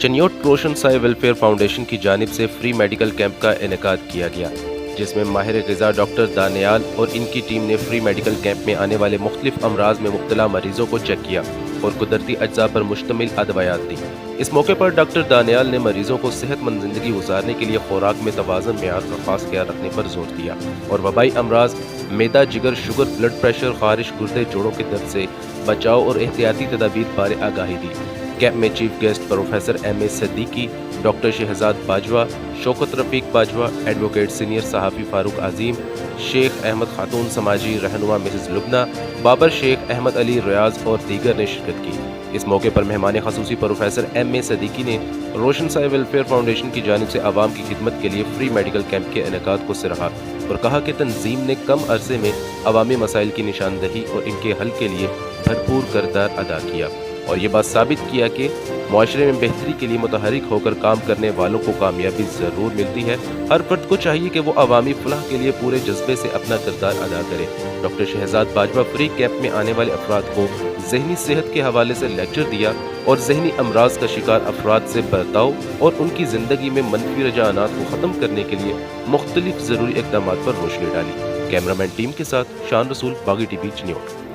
چنیوٹ روشن سائے welfare foundation کی جانب سے فری میڈیکل کیمپ کا انعقاد کیا گیا، جس میں ماہر غذا ڈاکٹر دانیال اور ان کی ٹیم نے فری میڈیکل کیمپ میں آنے والے مختلف امراض میں مبتلا مریضوں کو چیک کیا اور قدرتی اجزاء پر مشتمل ادویات دی۔ اس موقع پر ڈاکٹر دانیال نے مریضوں کو صحت مند زندگی گزارنے کے لیے خوراک میں توازن معیار کا خاص خیال رکھنے پر زور دیا اور وبائی امراض معدہ، جگر، شوگر، بلڈ پریشر، خارش، گردے، جوڑوں کے درد سے بچاؤ اور احتیاطی تدابیر بارے آگاہی دی۔ کیمپ میں چیف گیسٹ پروفیسر ایم اے صدیقی، ڈاکٹر شہزاد باجوہ، شوکت رفیق باجوہ، ایڈوکیٹ سینئر صحافی فاروق عظیم، شیخ احمد خاتون سماجی رہنما مسز لبنہ، بابر شیخ، احمد علی ریاض اور دیگر نے شرکت کی۔ اس موقع پر مہمان خصوصی پروفیسر ایم اے صدیقی نے روشن سائے ویلفیئر فاؤنڈیشن کی جانب سے عوام کی خدمت کے لیے فری میڈیکل کیمپ کے انعقاد کو سراہا اور کہا کہ تنظیم نے کم عرصے میں عوامی مسائل کی نشاندہی اور ان کے حل کے لیے بھرپور کردار ادا کیا اور یہ بات ثابت کیا کہ معاشرے میں بہتری کے لیے متحرک ہو کر کام کرنے والوں کو کامیابی ضرور ملتی ہے۔ ہر فرد کو چاہیے کہ وہ عوامی فلاح کے لیے پورے جذبے سے اپنا کردار ادا کرے۔ Doctor Shahzad Bajwa free camp میں آنے والے افراد کو ذہنی صحت کے حوالے سے لیکچر دیا اور ذہنی امراض کا شکار افراد سے برتاؤ اور ان کی زندگی میں منفی رجحانات کو ختم کرنے کے لیے مختلف ضروری اقدامات پر روشنی ڈالی۔ کیمرامین ٹیم کے ساتھ شان رسول، باغی ٹی وی، چنیوٹ۔